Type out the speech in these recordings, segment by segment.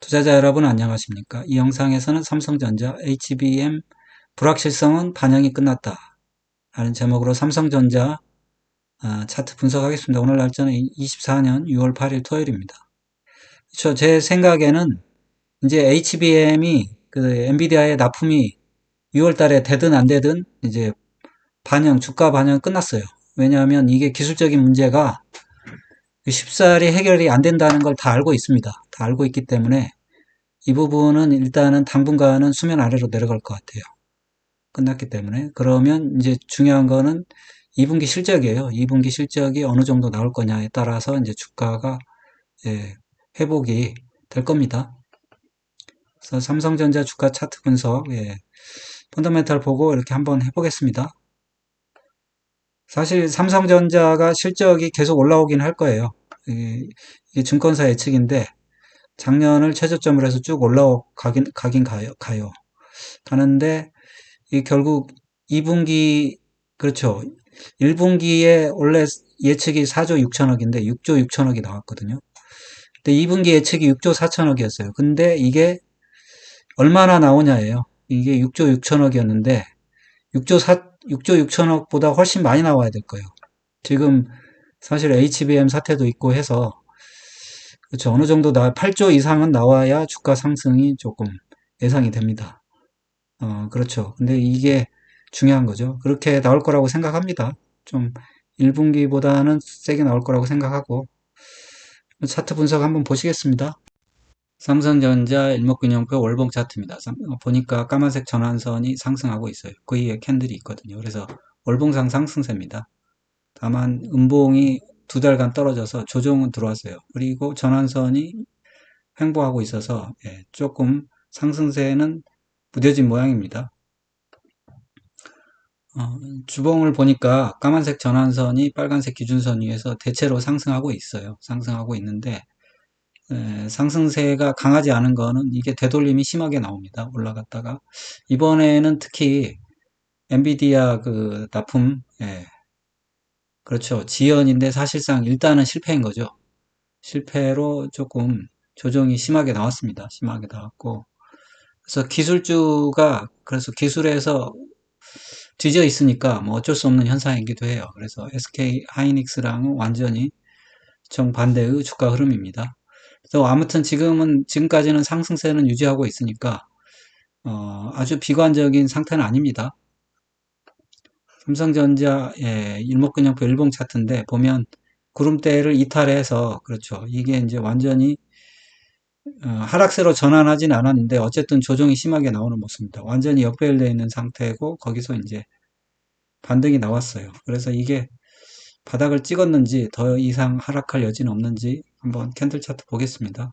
투자자 여러분 안녕하십니까? 이 영상에서는 삼성전자 HBM 불확실성은 반영이 끝났다 라는 제목으로 삼성전자 차트 분석하겠습니다. 오늘 날짜는 24년 6월 8일 토요일입니다. 제 생각에는 이제 HBM이 엔비디아의 납품이 6월 달에 되든 안 되든 이제 주가 반영 끝났어요. 왜냐하면 이게 기술적인 문제가 쉽사리 해결이 안 된다는 걸 다 알고 있습니다. 다 알고 있기 때문에 이 부분은 일단은 당분간은 수면 아래로 내려갈 것 같아요. 끝났기 때문에. 그러면 이제 중요한 거는 2분기 실적이에요. 2분기 실적이 어느 정도 나올 거냐에 따라서 이제 주가가 회복이 될 겁니다. 그래서 삼성전자 주가 차트 분석, 펀더멘탈 보고 이렇게 한번 해보겠습니다. 사실 삼성전자가 실적이 계속 올라오긴 할 거예요. 이게 증권사 예측인데 작년을 최저점으로 해서 쭉 가긴 가요. 가는데 이 결국 2분기 그렇죠. 1분기에 원래 예측이 4조 6천억인데 6조 6천억이 나왔거든요. 근데 2분기 예측이 6조 4천억이었어요. 근데 이게 얼마나 나오냐예요. 이게 6조 6천억이었는데 6조 6천억보다 훨씬 많이 나와야 될 거예요. 지금 사실 HBM 사태도 있고 해서 그렇죠. 어느 정도 8조 이상은 나와야 주가 상승이 조금 예상이 됩니다. 그렇죠. 근데 이게 중요한 거죠. 그렇게 나올 거라고 생각합니다. 좀 1분기보다는 세게 나올 거라고 생각하고 차트 분석 한번 보시겠습니다. 삼성전자 일목균형표 월봉 차트입니다. 보니까 까만색 전환선이 상승하고 있어요. 그 위에 캔들이 있거든요. 그래서 월봉상 상승세입니다. 다만 음봉이 2달간 떨어져서 조정은 들어왔어요. 그리고 전환선이 횡보하고 있어서 조금 상승세는 무뎌진 모양입니다. 주봉을 보니까 까만색 전환선이 빨간색 기준선 위에서 대체로 상승하고 있어요. 상승하고 있는데 상승세가 강하지 않은 거는 이게 되돌림이 심하게 나옵니다. 올라갔다가 이번에는 특히 엔비디아 그 납품 그렇죠. 지연인데 사실상 일단은 실패인 거죠. 실패로 조금 조정이 심하게 나왔습니다. 심하게 나왔고 그래서 기술주가 그래서 기술에서 뒤져 있으니까 뭐 어쩔 수 없는 현상이기도 해요. 그래서 SK 하이닉스랑은 완전히 정반대의 주가 흐름입니다. 그래서 아무튼 지금까지는 상승세는 유지하고 있으니까 아주 비관적인 상태는 아닙니다. 삼성전자 일목균형표 일봉 차트인데 보면 구름대를 이탈해서 그렇죠. 이게 이제 완전히 하락세로 전환하진 않았는데 어쨌든 조정이 심하게 나오는 모습입니다. 완전히 역배열되어 있는 상태고 거기서 이제 반등이 나왔어요. 그래서 이게 바닥을 찍었는지 더 이상 하락할 여지는 없는지 한번 캔들 차트 보겠습니다.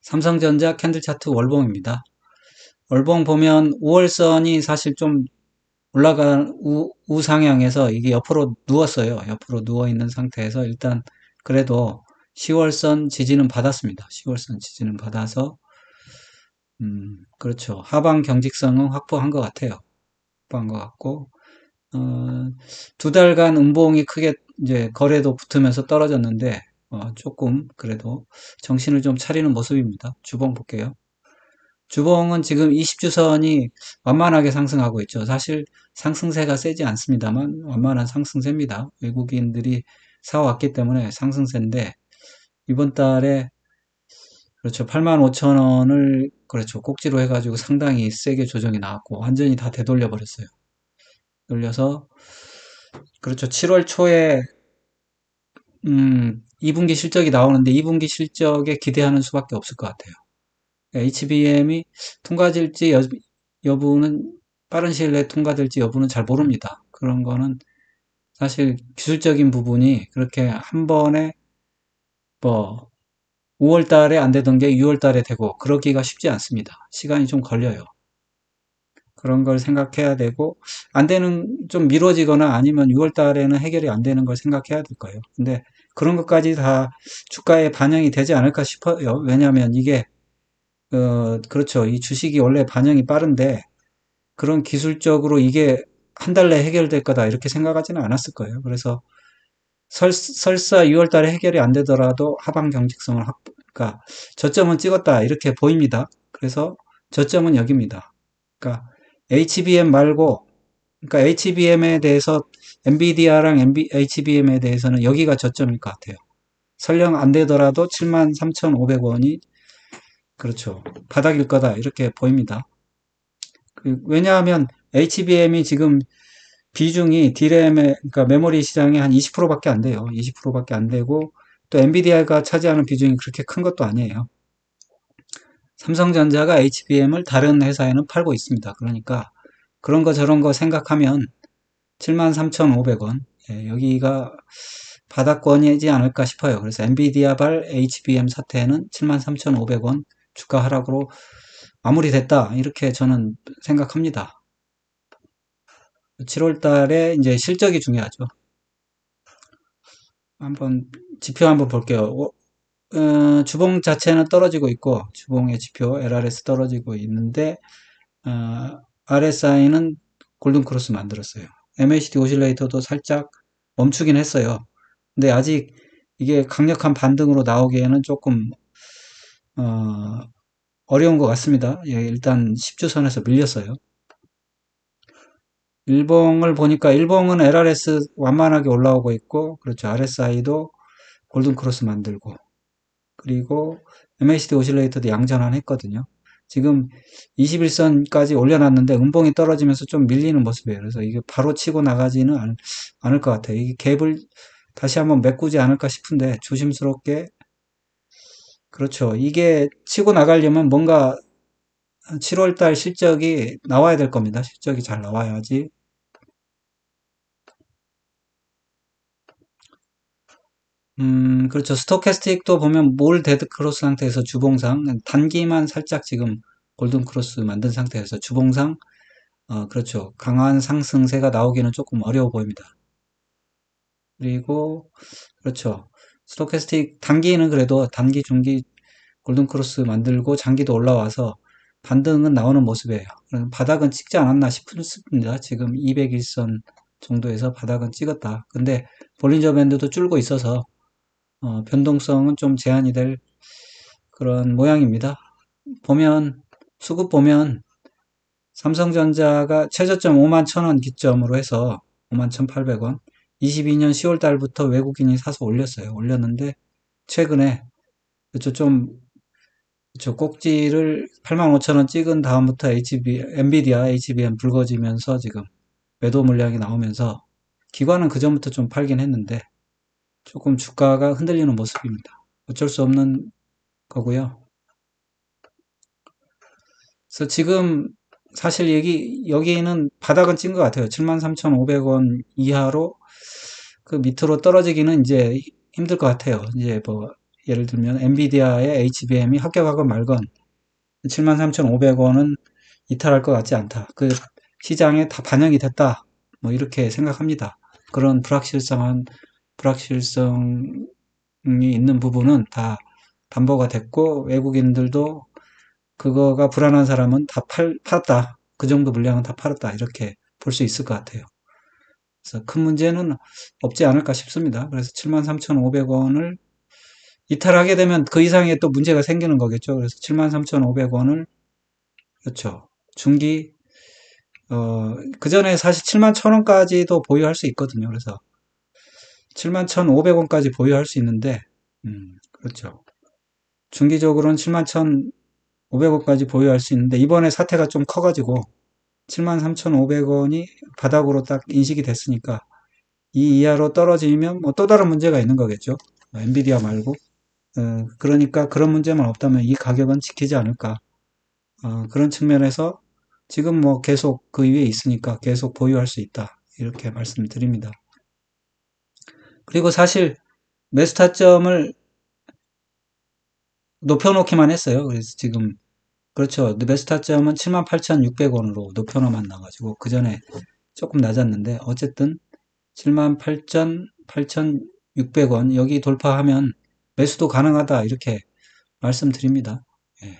삼성전자 캔들 차트 월봉입니다. 월봉 보면 5월선이 사실 좀 올라간 우상향에서 이게 옆으로 누웠어요. 옆으로 누워있는 상태에서 일단 그래도 10월선 지지는 받았습니다. 10월선 지지는 받아서 그렇죠. 하방 경직성은 확보한 것 같아요. 확보한 것 같고 2달간 음봉이 크게 이제 거래도 붙으면서 떨어졌는데 조금 그래도 정신을 좀 차리는 모습입니다. 주봉 볼게요. 주봉은 지금 20주선이 완만하게 상승하고 있죠. 사실 상승세가 세지 않습니다만 완만한 상승세입니다. 외국인들이 사왔기 때문에 상승세인데 이번 달에 그렇죠. 85,000원을 그렇죠. 꼭지로 해가지고 상당히 세게 조정이 나왔고 완전히 다 되돌려 버렸어요. 돌려서 그렇죠. 7월 초에 2분기 실적이 나오는데 2분기 실적에 기대하는 수밖에 없을 것 같아요. HBM이 통과될지 여부는 빠른 시일 내에 통과될지 여부는 잘 모릅니다. 그런 거는 사실 기술적인 부분이 그렇게 한 번에 뭐 5월 달에 안 되던 게 6월 달에 되고 그러기가 쉽지 않습니다. 시간이 좀 걸려요. 그런 걸 생각해야 되고 안 되는 좀 미뤄지거나 아니면 6월 달에는 해결이 안 되는 걸 생각해야 될 거예요. 근데 그런 것까지 다 주가에 반영이 되지 않을까 싶어요. 왜냐하면 이게 그렇죠. 이 주식이 원래 반영이 빠른데 그런 기술적으로 이게 한 달 내에 해결될 거다 이렇게 생각하지는 않았을 거예요. 그래서 설사 6월 달에 해결이 안 되더라도 하방 경직성을 그러니까 저점은 찍었다 이렇게 보입니다. 그래서 저점은 여기입니다. 그러니까 HBM 말고 그러니까 HBM에 대해서 엔비디아랑 HBM에 대해서는 여기가 저점일 것 같아요. 설령 안 되더라도 73,500원이 그렇죠. 바닥일 거다 이렇게 보입니다. 왜냐하면 HBM이 지금 비중이 D램의 그러니까 메모리 시장의 한 20%밖에 안 돼요. 20%밖에 안 되고 또 엔비디아가 차지하는 비중이 그렇게 큰 것도 아니에요. 삼성전자가 HBM을 다른 회사에는 팔고 있습니다. 그러니까 그런 거 저런 거 생각하면 73,500원 여기가 바닥권이지 않을까 싶어요. 그래서 엔비디아발 HBM 사태는 73,500원 주가 하락으로 마무리됐다 이렇게 저는 생각합니다. 7월 달에 이제 실적이 중요하죠. 한번 지표 한번 볼게요. 주봉 자체는 떨어지고 있고 주봉의 지표 LRS 떨어지고 있는데 RSI는 골든크로스 만들었어요. MACD 오실레이터도 살짝 멈추긴 했어요. 근데 아직 이게 강력한 반등으로 나오기에는 조금 어려운 것 같습니다. 예, 일단 10주선에서 밀렸어요. 일봉을 보니까 일봉은 LRS 완만하게 올라오고 있고 그렇죠. RSI도 골든크로스 만들고 그리고 MACD 오실레이터도 양전환 했거든요. 지금 21선까지 올려놨는데 음봉이 떨어지면서 좀 밀리는 모습이에요. 그래서 이게 바로 치고 나가지는 않을 것 같아요. 이게 갭을 다시 한번 메꾸지 않을까 싶은데 조심스럽게 그렇죠. 이게 치고 나가려면 뭔가 7월달 실적이 나와야 될 겁니다. 실적이 잘 나와야지. 그렇죠. 스토캐스틱도 보면 몰 데드 크로스 상태에서 주봉상 단기만 살짝 지금 골든 크로스 만든 상태에서 주봉상 그렇죠. 강한 상승세가 나오기는 조금 어려워 보입니다. 그리고 그렇죠. 스토캐스틱 단기는 그래도 단기 중기 골든 크로스 만들고 장기도 올라와서 반등은 나오는 모습이에요. 바닥은 찍지 않았나 싶습니다. 지금 201선 정도에서 바닥은 찍었다. 근데 볼린저 밴드도 줄고 있어서 변동성은 좀 제한이 될 그런 모양입니다. 보면 수급 보면 삼성전자가 최저점 5만 1,000원 기점으로 해서 5만 1,800원 22년 10월 달부터 외국인이 사서 올렸어요. 올렸는데 최근에 그쵸 좀 그쵸 꼭지를 8만 5천 원 찍은 다음부터 엔비디아 HBM 붉어지면서 지금 매도 물량이 나오면서 기관은 그전부터 좀 팔긴 했는데 조금 주가가 흔들리는 모습입니다. 어쩔 수 없는 거고요. 그래서 지금 사실 여기는 바닥은 찐 것 같아요. 73,500원 이하로 그 밑으로 떨어지기는 이제 힘들 것 같아요. 이제 뭐 예를 들면 엔비디아의 HBM이 합격하건 말건 73,500원은 이탈할 것 같지 않다. 그 시장에 다 반영이 됐다. 뭐 이렇게 생각합니다. 그런 불확실성이 있는 부분은 다 담보가 됐고 외국인들도 그거가 불안한 사람은 다 팔았다. 그 정도 물량은 다 팔았다. 이렇게 볼 수 있을 것 같아요. 그래서 큰 문제는 없지 않을까 싶습니다. 그래서 73,500원을 이탈하게 되면 그 이상의 또 문제가 생기는 거겠죠. 그래서 73,500원을 그렇죠. 중기 그 전에 사실 7만 1,000원까지도 보유할 수 있거든요. 그래서 7만 1,500원까지 보유할 수 있는데 그렇죠. 중기적으로는 7만 1,500원까지 보유할 수 있는데 이번에 사태가 좀 커가지고 73,500원이 바닥으로 딱 인식이 됐으니까 이 이하로 떨어지면 뭐 또 다른 문제가 있는 거겠죠. 엔비디아 말고. 그러니까 그런 문제만 없다면 이 가격은 지키지 않을까. 그런 측면에서 지금 뭐 계속 그 위에 있으니까 계속 보유할 수 있다. 이렇게 말씀드립니다. 그리고 사실 매수 타점을 높여놓기만 했어요. 그래서 지금 그렇죠. 매수 타점은 78,600원으로 높여놓만 나가지고 그 전에 조금 낮았는데 어쨌든 78,600원 여기 돌파하면 매수도 가능하다 이렇게 말씀드립니다. 예.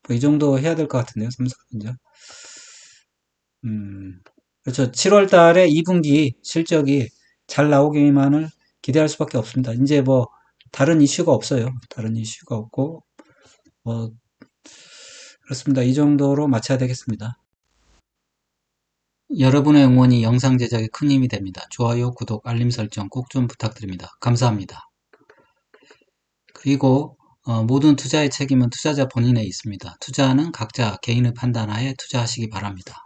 뭐이 정도 해야 될 것 같은데요, 삼성전자. 그렇죠. 7월 달에 2분기 실적이 잘 나오기만을 기대할 수밖에 없습니다. 이제 뭐 다른 이슈가 없어요. 다른 이슈가 없고, 뭐, 그렇습니다. 이 정도로 마쳐야 되겠습니다. 여러분의 응원이 영상 제작에 큰 힘이 됩니다. 좋아요, 구독, 알림 설정 꼭 좀 부탁드립니다. 감사합니다. 그리고 모든 투자의 책임은 투자자 본인에 있습니다. 투자는 각자 개인의 판단하에 투자하시기 바랍니다.